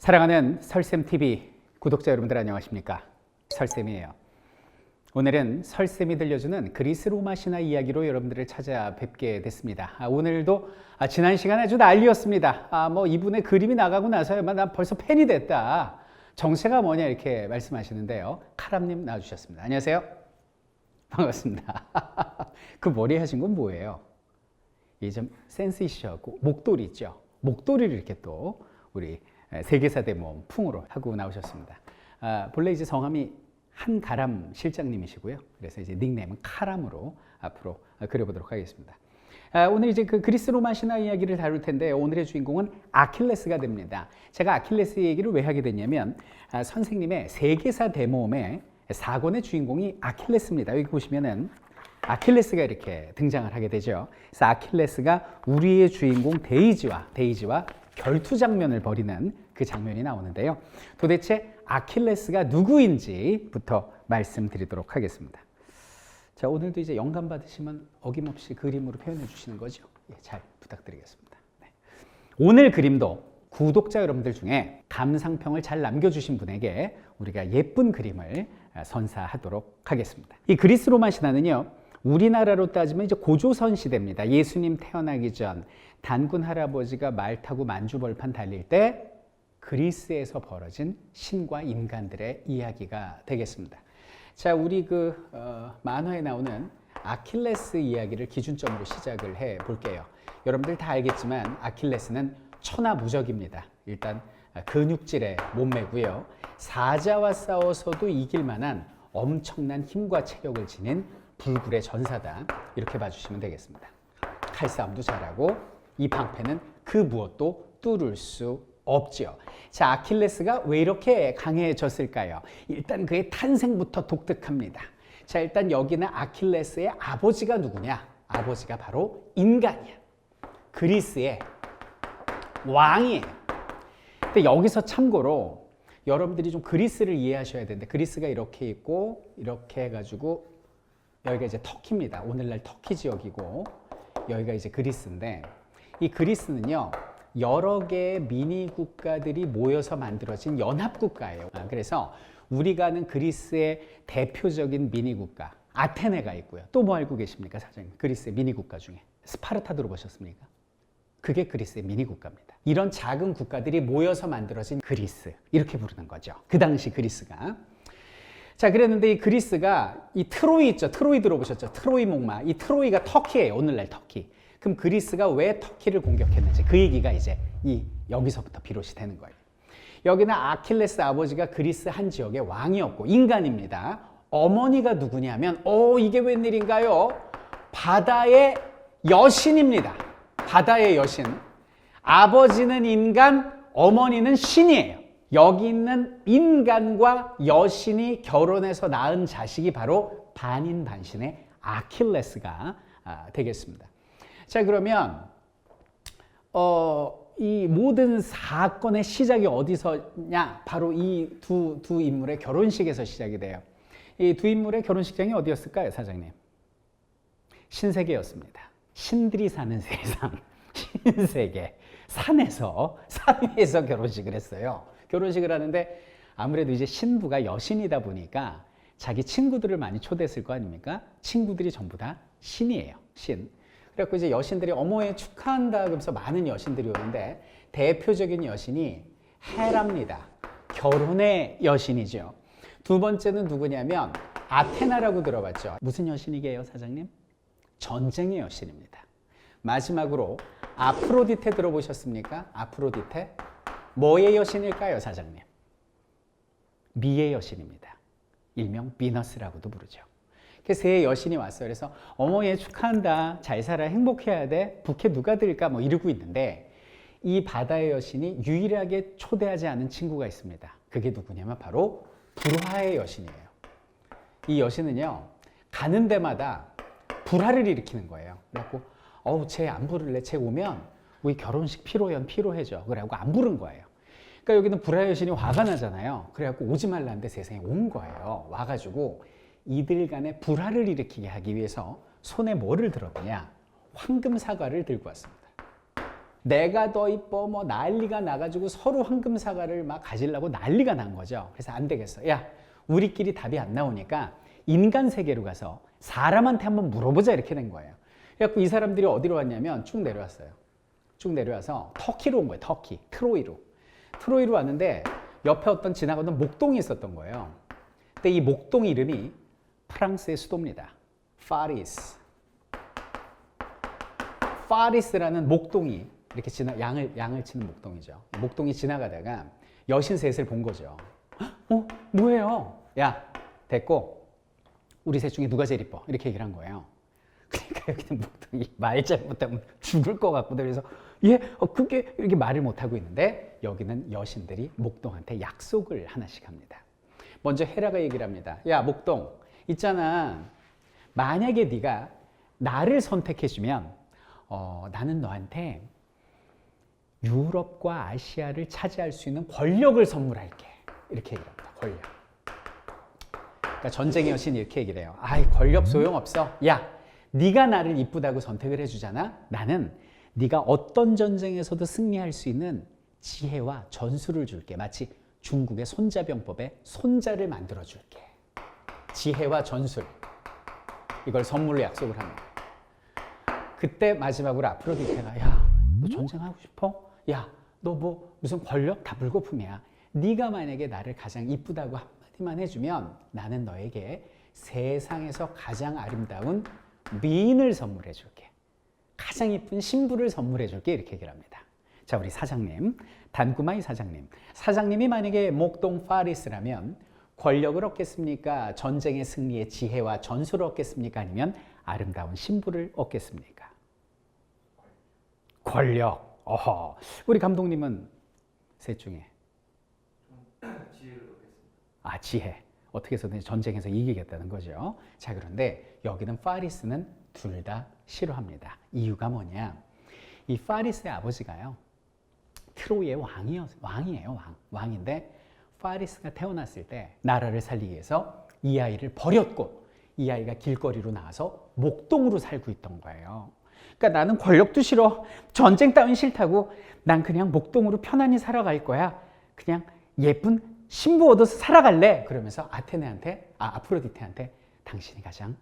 사랑하는 설쌤TV 구독자 여러분들 안녕하십니까? 설쌤이에요. 오늘은 설쌤이 들려주는 그리스 로마 신화 이야기로 여러분들을 찾아뵙게 됐습니다. 오늘도 지난 시간에 아주 난리였습니다. 이분의 그림이 나가고 나서야만 난 벌써 팬이 됐다. 정체가 뭐냐 이렇게 말씀하시는데요. 카람님 나와주셨습니다. 안녕하세요. 반갑습니다. 그 머리 하신 건 뭐예요? 이 좀 센스 있으셔갖고 목도리 있죠? 목도리를 이렇게 또 우리 세계사대 모험 풍으로 하고 나오셨습니다. 본래 이제 성함이 한가람 실장님이시고요. 그래서 이제 닉네임은 카람으로 앞으로 그려보도록 하겠습니다. 오늘 이제 그 그리스 로마 신화 이야기를 다룰 텐데 오늘의 주인공은 아킬레스가 됩니다. 제가 아킬레스 얘기를 왜 하게 됐냐면 선생님의 세계사 대모험의 4권의 주인공이 아킬레스입니다. 여기 보시면은 아킬레스가 이렇게 등장을 하게 되죠. 그래서 아킬레스가 우리의 주인공 데이지와 결투 장면을 벌이는 그 장면이 나오는데요. 도대체 아킬레스가 누구인지부터 말씀드리도록 하겠습니다. 자, 오늘도 이제 영감 받으시면 어김없이 그림으로 표현해 주시는 거죠. 예, 잘 부탁드리겠습니다. 네. 오늘 그림도 구독자 여러분들 중에 감상평을 잘 남겨주신 분에게 우리가 예쁜 그림을 선사하도록 하겠습니다. 이 그리스 로마 신화는요, 우리나라로 따지면 이제 고조선 시대입니다. 예수님 태어나기 전 단군 할아버지가 말 타고 만주벌판 달릴 때 그리스에서 벌어진 신과 인간들의 이야기가 되겠습니다. 자, 우리 만화에 나오는 아킬레스 이야기를 기준점으로 시작을 해 볼게요. 여러분들 다 알겠지만 아킬레스는 천하무적입니다. 일단 근육질의 몸매고요. 사자와 싸워서도 이길 만한 엄청난 힘과 체력을 지닌 불굴의 전사다. 이렇게 봐주시면 되겠습니다. 칼싸움도 잘하고 이 방패는 그 무엇도 뚫을 수 없지요. 자, 아킬레스가 왜 이렇게 강해졌을까요? 일단 그의 탄생부터 독특합니다. 자, 일단 여기는 아킬레스의 아버지가 누구냐? 아버지가 바로 인간이야. 그리스의 왕이에요. 근데 여기서 참고로 여러분들이 좀 그리스를 이해하셔야 되는데 그리스가 이렇게 있고 이렇게 해가지고 여기가 이제 터키입니다. 오늘날 터키 지역이고 여기가 이제 그리스인데 이 그리스는요 여러 개의 미니 국가들이 모여서 만들어진 연합 국가예요. 그래서 우리가 아는 그리스의 대표적인 미니 국가 아테네가 있고요. 또 뭐 알고 계십니까, 사장님? 그리스의 미니 국가 중에 스파르타 들어보셨습니까? 그게 그리스의 미니 국가입니다. 이런 작은 국가들이 모여서 만들어진 그리스 이렇게 부르는 거죠. 그 당시 그리스가. 자, 그랬는데 이 그리스가 이 트로이 있죠. 트로이 들어보셨죠? 트로이 목마. 이 트로이가 터키예요. 오늘날 터키. 그럼 그리스가 왜 터키를 공격했는지 그 얘기가 이제 여기서부터 비롯이 되는 거예요. 여기는 아킬레스 아버지가 그리스 한 지역의 왕이었고 인간입니다. 어머니가 누구냐면 이게 웬일인가요? 바다의 여신입니다. 바다의 여신. 아버지는 인간, 어머니는 신이에요. 여기 있는 인간과 여신이 결혼해서 낳은 자식이 바로 반인반신의 아킬레스가 되겠습니다. 자, 그러면 이 모든 사건의 시작이 어디서냐? 바로 이 두 인물의 결혼식에서 시작이 돼요. 이 두 인물의 결혼식장이 어디였을까요, 사장님? 신세계였습니다. 신들이 사는 세상, 신세계. 산 위에서 결혼식을 했어요. 결혼식을 하는데 아무래도 이제 신부가 여신이다 보니까 자기 친구들을 많이 초대했을 거 아닙니까? 친구들이 전부 다 신이에요. 신. 그래갖고 이제 여신들이 어머니 축하한다 그러면서 많은 여신들이 오는데 대표적인 여신이 헤라입니다. 결혼의 여신이죠. 두 번째는 누구냐면 아테나라고 들어봤죠. 무슨 여신이게요, 사장님? 전쟁의 여신입니다. 마지막으로 아프로디테 들어보셨습니까? 아프로디테? 뭐의 여신일까요, 사장님? 미의 여신입니다. 일명 비너스라고도 부르죠. 그래서 세 여신이 왔어요. 그래서 어머니 축하한다. 잘 살아. 행복해야 돼. 부케 누가 드릴까? 이러고 있는데 이 바다의 여신이 유일하게 초대하지 않은 친구가 있습니다. 그게 누구냐면 바로 불화의 여신이에요. 이 여신은요 가는 데마다 불화를 일으키는 거예요. 그래갖고 쟤 안 부를래. 쟤 오면 우리 결혼식 피로해져. 그래갖고 안 부른 거예요. 그러니까 여기는 불화의 여신이 화가 나잖아요. 그래갖고 오지 말라는데 세상에 온 거예요. 와가지고 이들 간에 불화를 일으키게 하기 위해서 손에 뭐를 들었느냐? 황금 사과를 들고 왔습니다. 내가 더 이뻐 뭐 난리가 나가지고 서로 황금사과를 막 가지려고 난리가 난 거죠. 그래서 안 되겠어. 야, 우리끼리 답이 안 나오니까 인간 세계로 가서 사람한테 한번 물어보자 이렇게 된 거예요. 그래갖고 이 사람들이 어디로 왔냐면 쭉 내려왔어요. 쭉 내려와서 터키로 온 거예요. 터키, 트로이로. 트로이로 왔는데 옆에 어떤 지나가던 목동이 있었던 거예요. 근데 이 목동 이름이 프랑스의 수도입니다. 파리스. 파리스라는 목동이 이렇게 양을 치는 목동이죠. 목동이 지나가다가 여신 셋을 본 거죠. 뭐예요? 야, 됐고 우리 셋 중에 누가 제일 이뻐? 이렇게 얘기를 한 거예요. 그러니까 여기는 목동이 말 잘못하면 죽을 것 같거든. 그래서 그게 이렇게 말을 못하고 있는데 여기는 여신들이 목동한테 약속을 하나씩 합니다. 먼저 헤라가 얘기를 합니다. 야, 목동 있잖아. 만약에 네가 나를 선택해주면 나는 너한테 유럽과 아시아를 차지할 수 있는 권력을 선물할게. 이렇게 얘기를 합니다. 권력. 그러니까 전쟁의 여신이 이렇게 얘기를 해요. 아이, 권력 소용없어. 야, 네가 나를 이쁘다고 선택을 해주잖아. 나는 네가 어떤 전쟁에서도 승리할 수 있는 지혜와 전술을 줄게. 마치 중국의 손자병법에 손자를 만들어 줄게. 지혜와 전술. 이걸 선물로 약속을 합니다. 그때 마지막으로 아프로디테가 야, 너 전쟁하고 싶어? 야, 너 뭐 무슨 권력 다 불거품이야. 네가 만약에 나를 가장 이쁘다고 한마디만 해주면 나는 너에게 세상에서 가장 아름다운 미인을 선물해 줄게. 가장 이쁜 신부를 선물해 줄게. 이렇게 얘기를 합니다. 자, 우리 사장님, 단구마이 사장님. 사장님이 만약에 목동 파리스라면 권력을 얻겠습니까? 전쟁의 승리의 지혜와 전술을 얻겠습니까? 아니면 아름다운 신부를 얻겠습니까? 권력. 어허. 우리 감독님은 셋 중에 지혜를 얻겠습니다. 아, 지혜. 어떻게 해서든 전쟁에서 이기겠다는 거죠. 자, 그런데 여기는 파리스는 둘 다 싫어합니다. 이유가 뭐냐? 이 파리스의 아버지가요, 트로이의 왕이에요. 왕인데 파리스가 태어났을 때 나라를 살리기 위해서 이 아이를 버렸고 이 아이가 길거리로 나와서 목동으로 살고 있던 거예요. 그러니까 나는 권력도 싫어. 전쟁 따윈 싫다고. 난 그냥 목동으로 편안히 살아갈 거야. 그냥 예쁜 신부 얻어서 살아갈래. 그러면서 아프로디테한테 당신이 가장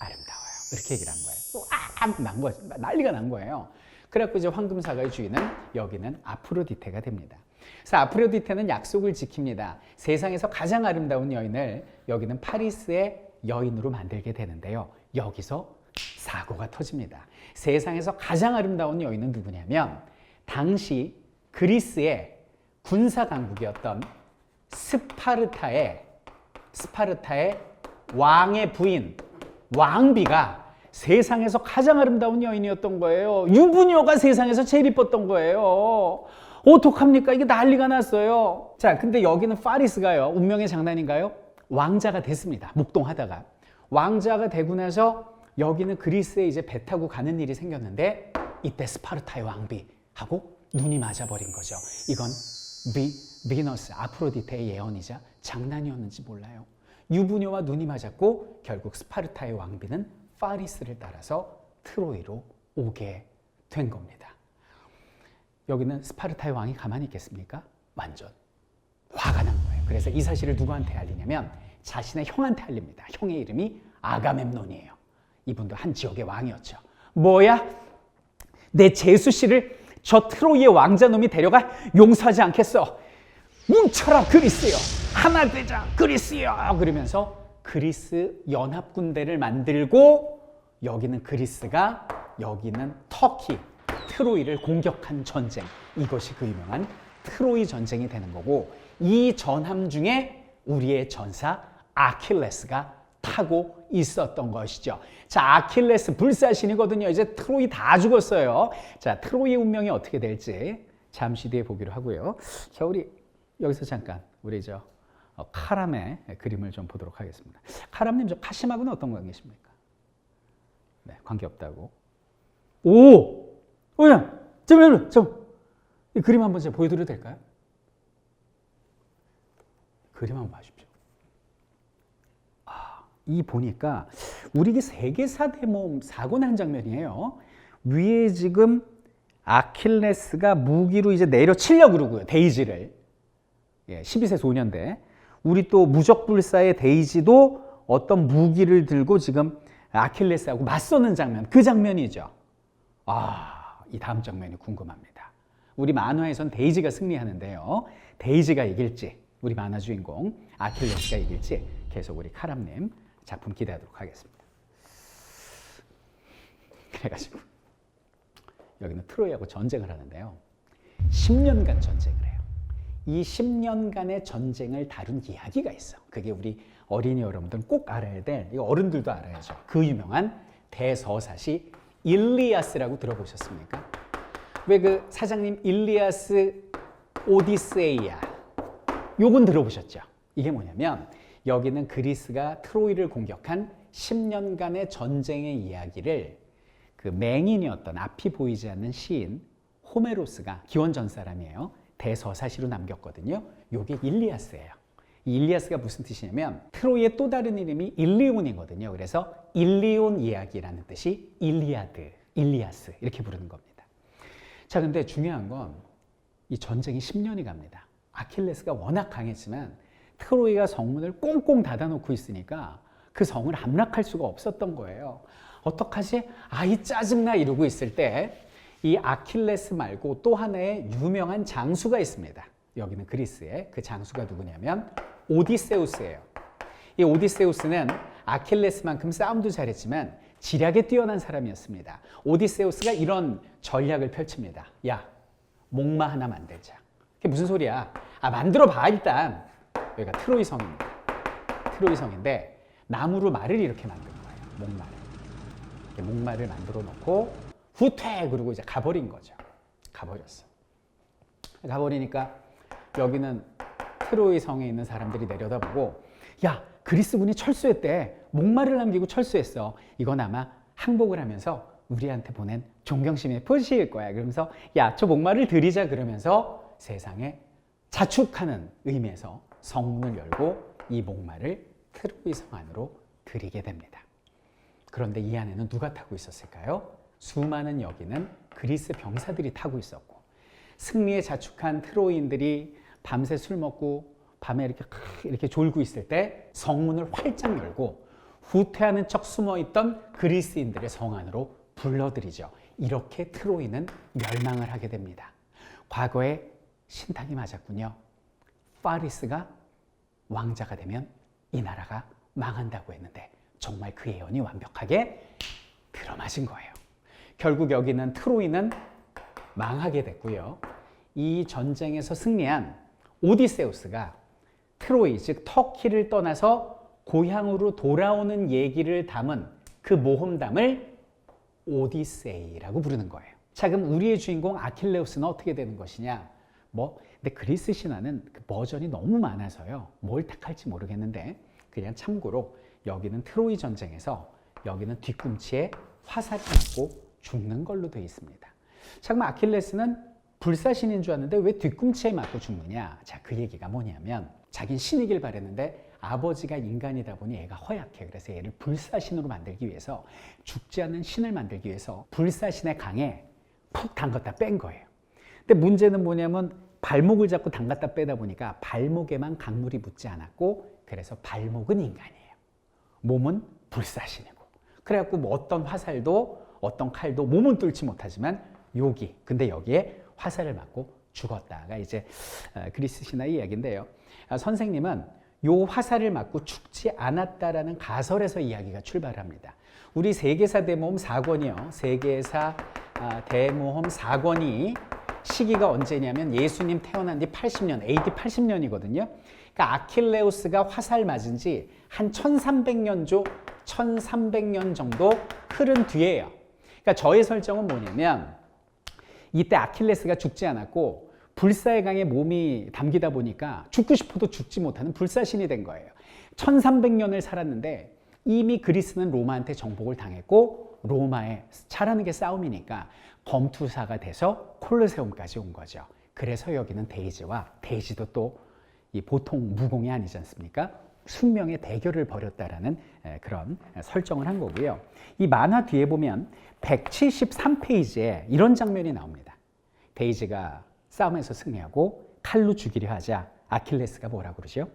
아름다워요. 이렇게 얘기를 한 거예요. 난리가 난 거예요. 그래갖고 이제 황금사과의 주인은 여기는 아프로디테가 됩니다. 그래서 아프로디테는 약속을 지킵니다. 세상에서 가장 아름다운 여인을 여기는 파리스의 여인으로 만들게 되는데요. 여기서 사고가 터집니다. 세상에서 가장 아름다운 여인은 누구냐면 당시 그리스의 군사 강국이었던 스파르타의 왕의 부인 왕비가 세상에서 가장 아름다운 여인이었던 거예요. 유부녀가 세상에서 제일 이뻤던 거예요. 어떡합니까? 이게 난리가 났어요. 자, 근데 여기는 파리스가요, 운명의 장난인가요? 왕자가 됐습니다. 목동하다가. 왕자가 되고 나서 여기는 그리스에 이제 배 타고 가는 일이 생겼는데 이때 스파르타의 왕비하고 눈이 맞아버린 거죠. 이건 비너스, 아프로디테의 예언이자 장난이었는지 몰라요. 유부녀와 눈이 맞았고 결국 스파르타의 왕비는 파리스를 따라서 트로이로 오게 된 겁니다. 여기는 스파르타의 왕이 가만히 있겠습니까? 완전 화가 난 거예요. 그래서 이 사실을 누구한테 알리냐면 자신의 형한테 알립니다. 형의 이름이 아가멤논이에요. 이분도 한 지역의 왕이었죠. 뭐야? 내 제수씨를 저 트로이의 왕자놈이 데려가 용서하지 않겠어. 뭉쳐라 그리스여. 하나 되자 그리스여. 그러면서 그리스 연합군대를 만들고 여기는 그리스가 여기는 터키 트로이를 공격한 전쟁. 이것이 그 유명한 트로이 전쟁이 되는 거고 이 전함 중에 우리의 전사 아킬레스가 타고 있었던 것이죠. 자, 아킬레스 불사신이거든요. 이제 트로이 다 죽었어요. 자, 트로이의 운명이 어떻게 될지 잠시 뒤에 보기로 하고요. 자, 우리 여기서 잠깐 우리 카람의 그림을 좀 보도록 하겠습니다. 카람님, 저 카심하고는 어떤 관계십니까? 네, 관계없다고. 오! 이 그림 한번 제가 보여드려도 될까요? 그림 한번 봐주십시오. 이 보니까 우리 세계사 대모험 사고 난 장면이에요. 위에 지금 아킬레스가 무기로 이제 내려치려고 그러고요. 데이지를. 12세 소년대. 우리 또 무적불사의 데이지도 어떤 무기를 들고 지금 아킬레스하고 맞서는 장면, 그 장면이죠. 이 다음 장면이 궁금합니다. 우리 만화에선 데이지가 승리하는데요. 데이지가 이길지, 우리 만화 주인공 아킬레스가 이길지 계속 우리 카람님 작품 기대하도록 하겠습니다. 그래가지고 여기는 트로이하고 전쟁을 하는데요. 10년간 전쟁을 해요. 이 10년간의 전쟁을 다룬 이야기가 있어. 그게 우리 어린이 여러분들은 꼭 알아야 될, 이거 어른들도 알아야죠. 그 유명한 대서사시 일리아스라고 들어보셨습니까? 왜 그 사장님 일리아스 오디세이아 요건 들어보셨죠? 이게 뭐냐면 여기는 그리스가 트로이를 공격한 10년간의 전쟁의 이야기를 그 맹인이었던 앞이 보이지 않는 시인 호메로스가 기원전 사람이에요. 대서사시로 남겼거든요. 요게 일리아스예요. 이 일리아스가 무슨 뜻이냐면 트로이의 또 다른 이름이 일리온이거든요. 그래서 일리온 이야기라는 뜻이 일리아드, 일리아스 이렇게 부르는 겁니다. 자, 근데 중요한 건 이 전쟁이 10년이 갑니다. 아킬레스가 워낙 강했지만 트로이가 성문을 꽁꽁 닫아놓고 있으니까 그 성을 함락할 수가 없었던 거예요. 어떡하지? 이 짜증나 이러고 있을 때 이 아킬레스 말고 또 하나의 유명한 장수가 있습니다. 여기는 그리스의 그 장수가 누구냐면 오디세우스예요. 이 오디세우스는 아킬레스만큼 싸움도 잘했지만 지략에 뛰어난 사람이었습니다. 오디세우스가 이런 전략을 펼칩니다. 야, 목마 하나 만들자. 그게 무슨 소리야? 만들어 봐 일단. 여기가 트로이 성입니다. 트로이 성인데 나무로 말을 이렇게 만든 거예요. 목마를. 목마를 만들어 놓고 후퇴 그러고 이제 가버린 거죠. 가버렸어. 가버리니까 여기는 트로이 성에 있는 사람들이 내려다보고 야, 그리스군이 철수했대. 목마를 남기고 철수했어. 이건 아마 항복을 하면서 우리한테 보낸 존경심의 표시일 거야. 그러면서 야, 저 목마를 드리자 그러면서 세상에 자축하는 의미에서 성문을 열고 이 목마를 트로이 성 안으로 드리게 됩니다. 그런데 이 안에는 누가 타고 있었을까요? 수많은 여기는 그리스 병사들이 타고 있었고 승리에 자축한 트로이인들이 밤새 술 먹고 밤에 이렇게 졸고 있을 때 성문을 활짝 열고 후퇴하는 척 숨어있던 그리스인들의 성 안으로 불러들이죠. 이렇게 트로이는 멸망을 하게 됩니다. 과거에 신탁이 맞았군요. 파리스가 왕자가 되면 이 나라가 망한다고 했는데 정말 그 예언이 완벽하게 들어맞은 거예요. 결국 여기는 트로이는 망하게 됐고요. 이 전쟁에서 승리한 오디세우스가 트로이, 즉 터키를 떠나서 고향으로 돌아오는 얘기를 담은 그 모험담을 오디세이라고 부르는 거예요. 자, 그럼 우리의 주인공 아킬레우스는 어떻게 되는 것이냐? 근데 그리스 신화는 그 버전이 너무 많아서요. 뭘 택할지 모르겠는데 그냥 참고로 여기는 트로이 전쟁에서 여기는 뒤꿈치에 화살이 맞고 죽는 걸로 되어 있습니다. 자, 그럼 아킬레스는 불사신인 줄 알았는데 왜 뒤꿈치에 맞고 죽느냐? 자, 그 얘기가 뭐냐면 자긴 신이길 바랬는데 아버지가 인간이다 보니 얘가 허약해. 그래서 얘를 불사신으로 만들기 위해서 죽지 않는 신을 만들기 위해서 불사신의 강에 푹 담갔다 뺀 거예요. 근데 문제는 뭐냐면 발목을 잡고 담갔다 빼다 보니까 발목에만 강물이 묻지 않았고 그래서 발목은 인간이에요. 몸은 불사신이고. 그래갖고 어떤 화살도 어떤 칼도 몸은 뚫지 못하지만 근데 여기에 화살을 맞고 죽었다가 이제 그리스 신화의 이야기인데요. 선생님은 요 화살을 맞고 죽지 않았다라는 가설에서 이야기가 출발합니다. 우리 세계사 대모험 4권이요. 세계사 대모험 4권이 시기가 언제냐면 예수님 태어난 뒤 80년, AD 80년이거든요. 그러니까 아킬레우스가 화살 맞은 지 한 1300년 정도 흐른 뒤에요. 그러니까 저의 설정은 뭐냐면 이때 아킬레스가 죽지 않았고 불사의 강에 몸이 담기다 보니까 죽고 싶어도 죽지 못하는 불사신이 된 거예요. 1300년을 살았는데 이미 그리스는 로마한테 정복을 당했고 로마에 잘하는 게 싸움이니까 검투사가 돼서 콜로세움까지 온 거죠. 그래서 여기는 데이지도 또 이 보통 무공이 아니지 않습니까? 숙명의 대결을 벌였다라는 그런 설정을 한 거고요. 이 만화 뒤에 보면 173페이지에 이런 장면이 나옵니다. 데이지가 싸움에서 승리하고 칼로 죽이려 하자 아킬레스가 뭐라고 그러죠?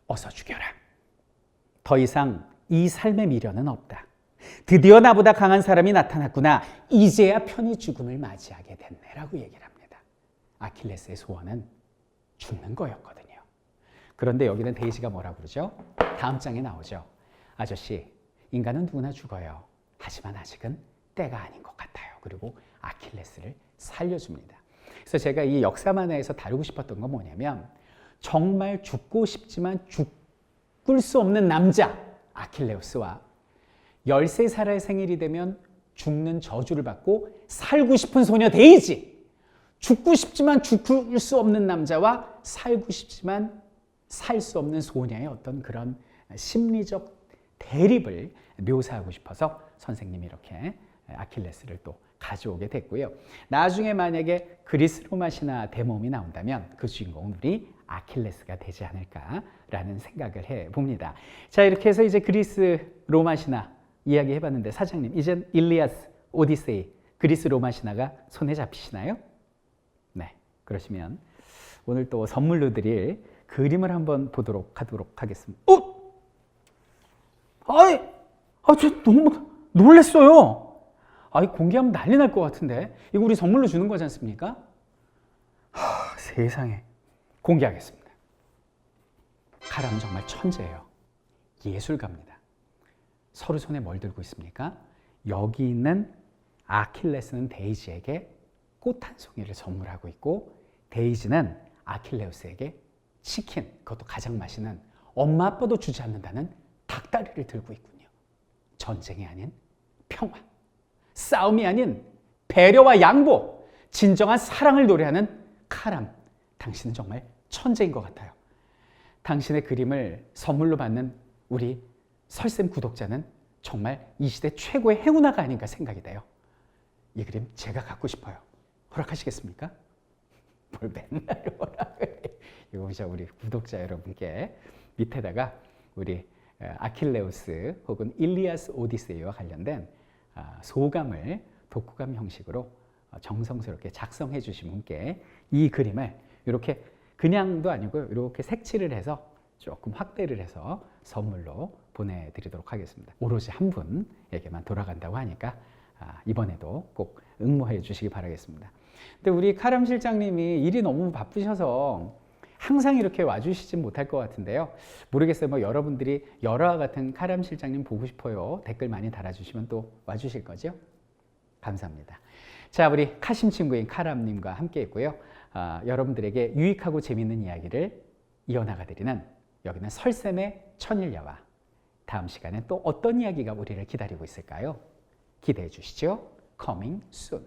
어서 죽여라. 더 이상 이 삶의 미련은 없다. 드디어 나보다 강한 사람이 나타났구나. 이제야 편히 죽음을 맞이하게 됐네라고 얘기를 합니다. 아킬레스의 소원은 죽는 거였거든요. 그런데 여기는 데이지가 뭐라고 그러죠? 다음 장에 나오죠. 아저씨, 인간은 누구나 죽어요. 하지만 아직은 때가 아닌 것 같아요. 그리고 아킬레스를 살려줍니다. 그래서 제가 이 역사 만화에서 다루고 싶었던 건 뭐냐면 정말 죽고 싶지만 죽을 수 없는 남자 아킬레우스와 13살의 생일이 되면 죽는 저주를 받고 살고 싶은 소녀 데이지. 죽고 싶지만 죽을 수 없는 남자와 살고 싶지만 살 수 없는 소녀의 어떤 그런 심리적 대립을 묘사하고 싶어서 선생님이 이렇게 아킬레스를 또 가져오게 됐고요. 나중에 만약에 그리스 로마 신화 대모험이 나온다면 그 주인공은 우리 아킬레스가 되지 않을까라는 생각을 해봅니다. 자, 이렇게 해서 이제 그리스 로마 신화 이야기 해봤는데 사장님, 이젠 일리아스, 오디세이, 그리스 로마 신화가 손에 잡히시나요? 네, 그러시면 오늘 또 선물로 드릴 그림을 한번 보도록 하겠습니다. 저 너무 놀랐어요. 공개하면 난리 날 것 같은데. 이거 우리 선물로 주는 거지 않습니까? 세상에. 공개하겠습니다. 카람은 정말 천재예요. 예술가입니다. 서로 손에 뭘 들고 있습니까? 여기 있는 아킬레스는 데이지에게 꽃 한 송이를 선물하고 있고, 데이지는 아킬레우스에게 치킨, 그것도 가장 맛있는 엄마 아빠도 주지 않는다는 닭다리를 들고 있군요. 전쟁이 아닌 평화, 싸움이 아닌 배려와 양보, 진정한 사랑을 노래하는 카람. 당신은 정말 천재인 것 같아요. 당신의 그림을 선물로 받는 우리 설쌤 구독자는 정말 이 시대 최고의 행운아가 아닌가 생각이 돼요. 이 그림 제가 갖고 싶어요. 허락하시겠습니까? 뭘 맨날 허락을 해. 이거 우리 구독자 여러분께 밑에다가 우리 아킬레우스 혹은 일리아스 오디세이와 관련된 소감을 독후감 형식으로 정성스럽게 작성해 주신 분께 이 그림을 이렇게 그냥도 아니고요. 이렇게 색칠을 해서 조금 확대를 해서 선물로 보내드리도록 하겠습니다. 오로지 한 분에게만 돌아간다고 하니까 이번에도 꼭 응모해 주시기 바라겠습니다. 근데 우리 카람 실장님이 일이 너무 바쁘셔서 항상 이렇게 와주시진 못할 것 같은데요. 모르겠어요. 뭐 여러분들이 열화와 같은 카람 실장님 보고 싶어요. 댓글 많이 달아주시면 또 와주실 거죠? 감사합니다. 자, 우리 카심 친구인 카람님과 함께 했고요. 여러분들에게 유익하고 재미있는 이야기를 이어나가드리는 여기는 설쌤의 천일야와 다음 시간에 또 어떤 이야기가 우리를 기다리고 있을까요? 기대해 주시죠. Coming soon.